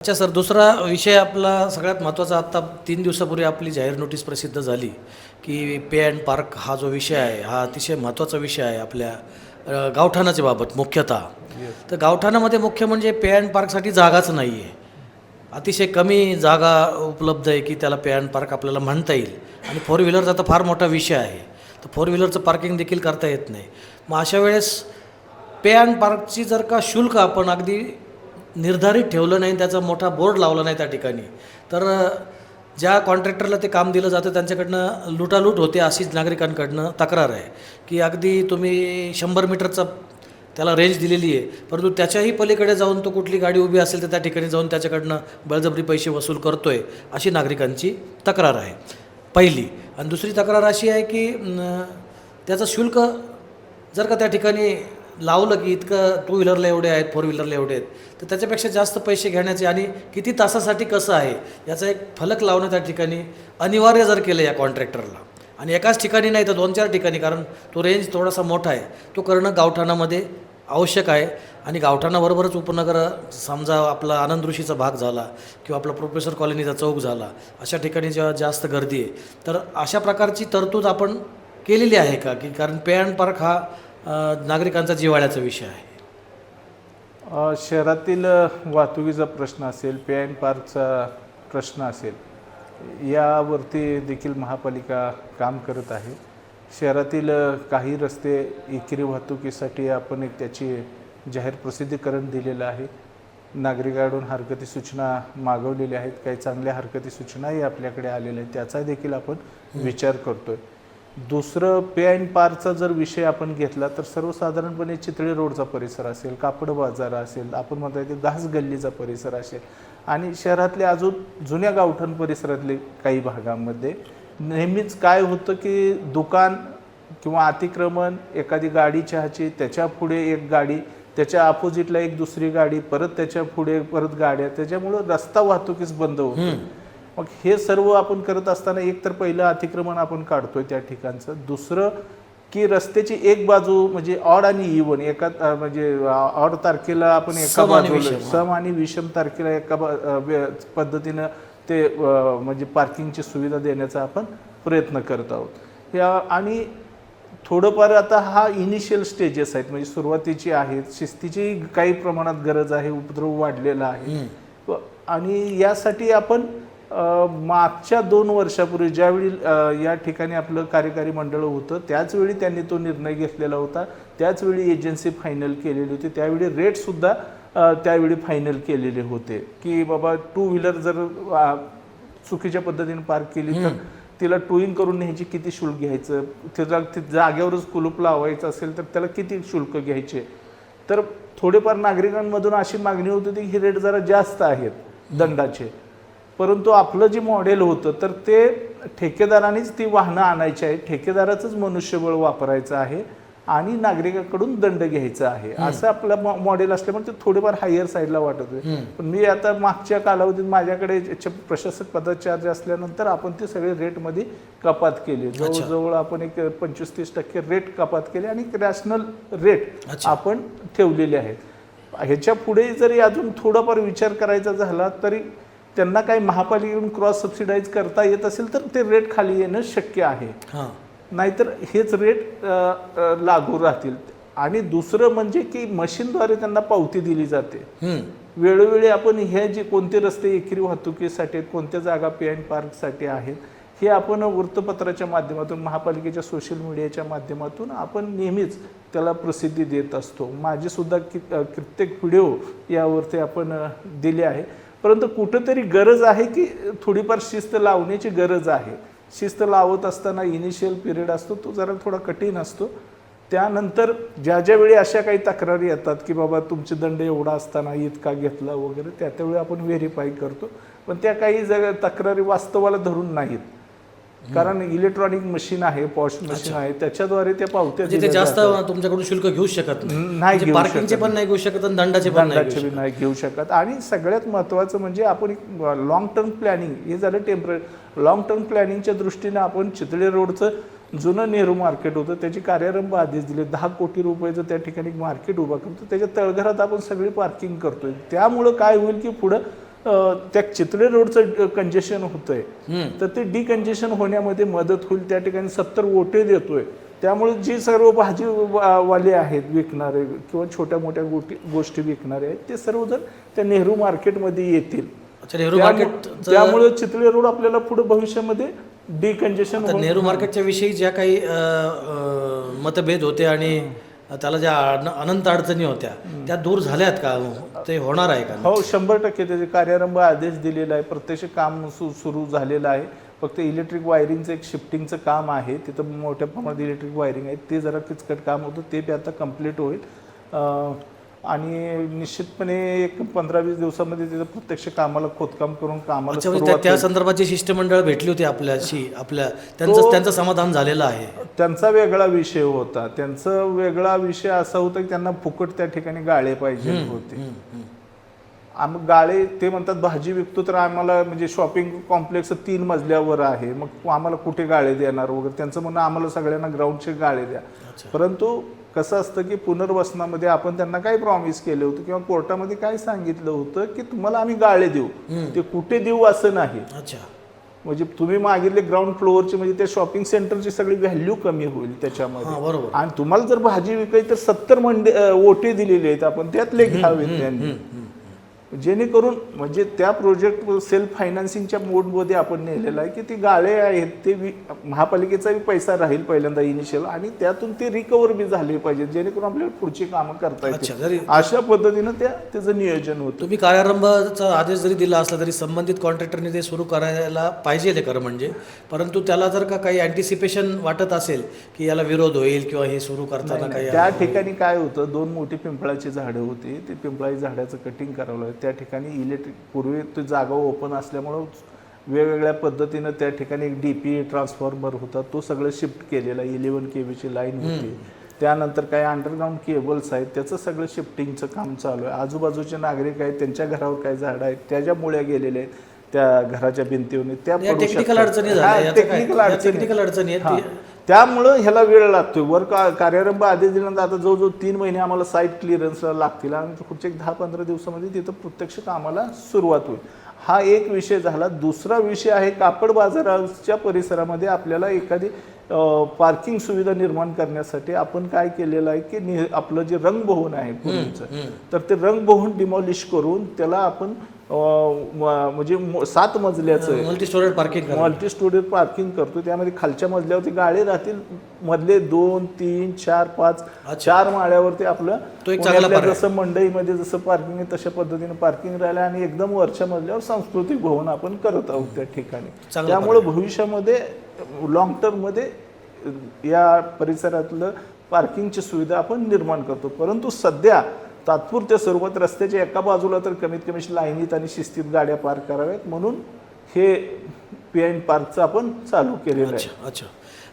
अच्छा सर, दुसरा विषय आपला सगळ्यात महत्त्वाचा. आत्ता 3 दिवसापूर्वी आपली जाहीर नोटीस प्रसिद्ध झाली की पे अँड पार्क हा जो विषय आहे हा अतिशय महत्त्वाचा विषय आहे आपल्या गावठाणाच्या बाबत मुख्यतः. तर गावठाणामध्ये मुख्य म्हणजे पे अँड पार्कसाठी जागाच नाही आहे. अतिशय कमी जागा उपलब्ध आहे की त्याला पे अँड पार्क आपल्याला म्हणता येईल. आणि फोर व्हीलरचा तर फार मोठा विषय आहे, तर फोर व्हीलरचं पार्किंग देखील करता येत नाही. मग अशा वेळेस पे अँड पार्कची जर का शुल्क आपण अगदी निर्धारित ठेवलं नाही, त्याचा मोठा बोर्ड लावला नाही त्या ठिकाणी, तर ज्या कॉन्ट्रॅक्टरला ते काम दिलं जातं त्यांच्याकडनं लुटालूट होते अशीच नागरिकांकडनं तक्रार आहे. की अगदी तुम्ही 100 मीटरचा त्याला रेंज दिलेली आहे, परंतु त्याच्याही पलीकडे जाऊन तो कुठली गाडी उभी असेल तर त्या ठिकाणी जाऊन त्याच्याकडनं बळजबरी पैसे वसूल करतो आहे, अशी नागरिकांची तक्रार आहे पहिली. आणि दुसरी तक्रार अशी आहे की त्याचं शुल्क जर का त्या ठिकाणी लावलं की इतकं टू व्हीलरला एवढे आहेत, फोर व्हीलरला एवढे आहेत, तर त्याच्यापेक्षा जास्त पैसे घेण्याचे आणि किती तासासाठी कसं आहे याचा एक फलक लावणं त्या ठिकाणी अनिवार्य जर केलं या कॉन्ट्रॅक्टरला, आणि एकाच ठिकाणी नाही तर 2-4 ठिकाणी, कारण तो रेंज थोडासा मोठा आहे, तो करणं गावठाणामध्ये आवश्यक आहे. आणि गावठाणाबरोबरच उपनगर, समजा आपला आनंद ऋषीचा भाग झाला किंवा आपला प्रोफेसर कॉलनीचा चौक झाला, अशा ठिकाणी जेव्हा जास्त गर्दी आहे तर अशा प्रकारची तरतूद आपण केलेली आहे का? की कारण पे अँड पार्क हा नागरिकांचा जिव्हाळ्याचा विषय आहे. शहरातील वाहतुकीचा प्रश्न असेल, पे अँड पार्कचा प्रश्न असेल, यावरती देखील महापालिका काम करत आहे. शहरातील काही रस्ते एकेरी वाहतुकीसाठी आपण एक त्याची जाहीर प्रसिद्धीकरण दिलेलं आहे. नागरिकांकडून हरकती सूचना मागवलेल्या आहेत. काही चांगल्या हरकती सूचनाही आपल्याकडे आलेल्या आहेत, त्याचा देखील आपण विचार करतोय. दुसरं, पे अँड पार्कचा जर विषय आपण घेतला तर सर्वसाधारणपणे चितळे रोडचा परिसर असेल, कापड बाजार असेल, आपण म्हणता येते घास गल्लीचा परिसर असेल, आणि शहरातले अजून जुन्या गावठाण परिसरातले काही भागांमध्ये नेहमीच काय होतं की दुकान किंवा अतिक्रमण, एखादी गाडी चहाची, त्याच्या पुढे एक गाडी, त्याच्या अपोजिटला एक दुसरी गाडी, परत त्याच्या पुढे परत गाड्या, त्याच्यामुळं रस्ता वाहतुकीच बंद होते. मग हे सर्व आपण करत असताना एक तर पहिलं अतिक्रमण आपण काढतोय त्या ठिकाणचं. दुसरं की रस्त्याची एक बाजू म्हणजे ऑड आणि इवन, एका म्हणजे ऑड तारखेला आपण एका बाजूला, सम आणि विषम तारखेला एका पद्धतीनं ते म्हणजे पार्किंगची सुविधा देण्याचा आपण प्रयत्न करत आहोत. आणि थोडंफार आता हा इनिशियल स्टेजेस आहेत, म्हणजे सुरुवातीची आहेत, शिस्तीची काही प्रमाणात गरज आहे, उपद्रव वाढलेला आहे. आणि यासाठी आपण मागच्या 2 वर्षापूर्वी ज्यावेळी या ठिकाणी आपलं कार्यकारी मंडळ होतं त्याचवेळी त्यांनी तो निर्णय घेतलेला होता. त्याचवेळी एजन्सी फायनल केलेली होती. त्यावेळी रेटसुद्धा त्यावेळी फायनल केलेले होते की बाबा टू व्हीलर जर चुकीच्या पद्धतीने पार्क केली तर तिला टोईंग करून न्यायची किती शुल्क घ्यायचं, तिला जागेवरच कुलूप लावायचं असेल तर त्याला किती शुल्क घ्यायचे. तर थोडेफार नागरिकांमधून अशी मागणी होत होती की हे रेट जरा जास्त आहेत दंडाचे, परंतु आपलं जे मॉडेल होतं तर ते ठेकेदारानेच ती वाहनं आणायची आहे, ठेकेदाराचंच मनुष्यबळ वापरायचं आहे आणि नागरिकांकडून दंड घ्यायचा आहे, असं आपलं मॉडेल असल्यामुळे ते थोडेफार हायर साईडला वाटत होते. पण मी आता मागच्या कालावधीत माझ्याकडे प्रशासक पदाचे चार्ज असल्यानंतर आपण ते सगळे रेटमध्ये कपात केली. जवळजवळ आपण एक 25-30% रेट कपात केले आणि रॅशनल रेट आपण ठेवलेले आहेत. ह्याच्या पुढे जरी अजून थोडाफार विचार करायचा झाला तरी त्यांना काही महापालिकेकडून क्रॉस सबसिडाईज करता येत असेल तर ते रेट खाली येणं शक्य आहे, नाहीतर हेच रेट लागू राहतील. आणि दुसरं म्हणजे की मशीनद्वारे त्यांना पावती दिली जाते. वेळोवेळी आपण हे जे कोणते रस्ते एकेरी वाहतुकीसाठी आहेत, कोणत्या जागा पे अँड पार्कसाठी आहेत, हे आपण वृत्तपत्राच्या माध्यमातून, महापालिकेच्या सोशल मीडियाच्या माध्यमातून आपण नेहमीच त्याला प्रसिद्धी देत असतो. माझे सुद्धा कित्येक व्हिडिओ यावरती आपण दिले आहे. परंतु कुठंतरी गरज आहे की थोडीफार शिस्त लावण्याची गरज आहे. शिस्त लावत असताना इनिशियल पिरियड असतो तो जरा थोडा कठीण असतो. त्यानंतर ज्या वेळी अशा काही तक्रारी येतात की बाबा तुमचे दंड एवढा असताना इतका घेतला वगैरे, त्यावेळी आपण व्हेरीफाय करतो. पण त्या काही तक्रारी वास्तवाला धरून नाहीत, कारण इलेक्ट्रॉनिक मशीन आहे, पॉश मशीन आहे, त्याच्याद्वारे त्या पावत्या जास्त तुमच्याकडून शुल्क घेऊ शकत नाही, पार्किंगचे पण नाही घेऊ शकत आणि दंडाचे नाही घेऊ शकत. आणि सगळ्यात महत्त्वाचं म्हणजे आपण एक लॉंग टर्म प्लॅनिंग, हे झालं टेम्पररी. लॉंग टर्म प्लॅनिंगच्या दृष्टीने आपण चितळे रोडचं जुनं नेहरू मार्केट होतं, त्याची कार्यारंभ आधीच दिले. 10 कोटी रुपयाचं त्या ठिकाणी मार्केट उभा करतो, त्याच्या तळघरात आपण सगळी पार्किंग करतोय. त्यामुळं काय होईल की पुढं त्या चितळे रोडचं कंजेशन होतंय तर ते डिकंजेशन होण्यामध्ये मदत होईल. त्या ठिकाणी 70 ओटे देतोय, त्यामुळे जे सर्व भाजीवाले आहेत विकणारे किंवा छोट्या मोठ्या गोष्टी विकणारे आहेत ते सर्वजण त्या नेहरू मार्केटमध्ये येतील. अच्छा, नेहरू मार्केट त्यामुळे चितळे रोड आपल्याला पुढे भविष्यामध्ये डिकंजेशन नेहरू मार्केटच्या विषयी ज्या काही मतभेद होते आणि त्याला ज्या अनंत अडचणी होत्या त्या दूर झाल्यात का? ते होणार आहे का? हो, 100% त्याचे कार्यारंभ आदेश दिलेला आहे. प्रत्यक्ष काम सुरू झालेलं आहे. फक्त इलेक्ट्रिक वायरिंगचं एक शिफ्टिंगचं काम आहे, तिथं मोठ्या प्रमाणात इलेक्ट्रिक वायरिंग आहे, ते जरा किचकट काम होतं, ते बी आता कंप्लीट होईल. आणि निश्चितपणे एक 15-20 दिवसामध्ये तिथं प्रत्यक्ष कामाला खोदकाम करून कामाला सुरुवात. त्या संदर्भाची शिष्टमंडळ भेटली होती आपल्याशी, त्यांचं समाधान झालेलं आहे. त्यांचा वेगळा विषय होता. त्यांचा वेगळा विषय असा होता की त्यांना फुकट त्या ठिकाणी गाळे पाहिजे होते. आम्ही गाळे, ते म्हणतात भाजी विकतो तर आम्हाला म्हणजे शॉपिंग कॉम्प्लेक्स 3 मजल्यावर आहे, मग आम्हाला कुठे गाळे देणार वगैरे. त्यांचं म्हणणं आम्हाला सगळ्यांना ग्राउंडचे गाळे द्या. परंतु कसं असतं की पुनर्वसनामध्ये आपण त्यांना काय प्रॉमिस केलं होतं किंवा कोर्टामध्ये काय सांगितलं होतं की तुम्हाला आम्ही गाळे देऊ, ते कुठे देऊ असं नाही. अच्छा, म्हणजे तुम्ही मागितले ग्राउंड फ्लोअरचे, म्हणजे त्या शॉपिंग सेंटरची सगळी व्हॅल्यू कमी होईल त्याच्यामध्ये. बरोबर. आणि तुम्हाला जर भाजी विकायची तर 70 ओटे दिलेले आहेत, आपण त्यातले घ्यावेत त्यांनी, जेणेकरून म्हणजे त्या प्रोजेक्ट सेल्फ फायनान्सिंगच्या मोडमध्ये आपण नेलेलं आहे की ती गाळे आहेत ते महापालिकेचा पैसा राहील पहिल्यांदा इनिशियल, आणि त्यातून ते रिकवर बी झाले पाहिजे जेणेकरून आपल्याला पुढची कामं करता येतील. अशा पद्धतीनं त्याचं नियोजन होतं. तुम्ही कार्यारंभाचा आदेश जरी दिला असला तरी संबंधित कॉन्ट्रॅक्टरने ते सुरू करायला पाहिजे ते खरं म्हणजे, परंतु त्याला जर का काही अँटिसिपेशन वाटत असेल की याला विरोध होईल किंवा हे सुरू करताना काही, त्या ठिकाणी काय होतं, 2 मोठी पिंपळाची झाडं होती, ते पिंपळाची झाडाचं कटिंग करावं लागतं. त्या ठिकाणी इलेक्ट्रिक, पूर्वी ती जागा ओपन असल्यामुळं वेगवेगळ्या पद्धतीनं त्या ठिकाणी एक DPA ट्रान्सफॉर्मर होता, तो सगळं शिफ्ट केलेला. 11 kVची लाईन होती. त्यानंतर काही अंडरग्राऊंड केबल्स आहेत, त्याचं सगळं शिफ्टिंगचं काम चालू आहे. आजूबाजूचे नागरिक आहेत, त्यांच्या घरावर काही झाडं आहेत, त्याच्या मुळ्या गेलेल्या आहेत त्या घराच्या भिंतीवर, त्या टेक्निकल अडचणी आहेत. त्यामुळं ह्याला वेळ लागतोय. कार्यारंभ आदेश दिल्यानंतर आता जवळजवळ 3 महिने आम्हाला साईट क्लिअरन्सला लागतील आणि पुढच्या 10-15 दिवसामध्ये तिथं प्रत्यक्ष कामाला सुरुवात होईल. हा एक विषय झाला. दुसरा विषय आहे कापड बाजाराच्या परिसरामध्ये आपल्याला एखादी पार्किंग सुविधा निर्माण करण्यासाठी आपण काय केलेलं आहे की आपलं जे रंगभवन आहे पूर्वीचं, तर ते रंगभवन डिमॉलिश करून त्याला आपण म्हणजे 7 मजल्याचं मल्टी स्टोरेज पार्किंग करतो. त्यामध्ये खालच्या मजल्यावरती गाळे राहतील, मधले 2, 3, 4, 5 4 माळ्यावरती आपलं जसं मंडईमध्ये जसं पार्किंग आहे तशा पद्धतीने पार्किंग राहिलं, आणि एकदम वरच्या मजल्यावर सांस्कृतिक भवन आपण करत आहोत त्या ठिकाणी. त्यामुळे भविष्यामध्ये लॉंग टर्ममध्ये या परिसरातलं पार्किंगची सुविधा आपण निर्माण करतो. परंतु सध्या तात्पुरत्या स्वरूपात रस्त्याच्या एका बाजूला तर कमीत कमी लाईनीत आणि शिस्तीत गाड्या पार्क कराव्यात म्हणून हे P&N पार्कचं आपण चालू केलेलं आहे. अच्छा,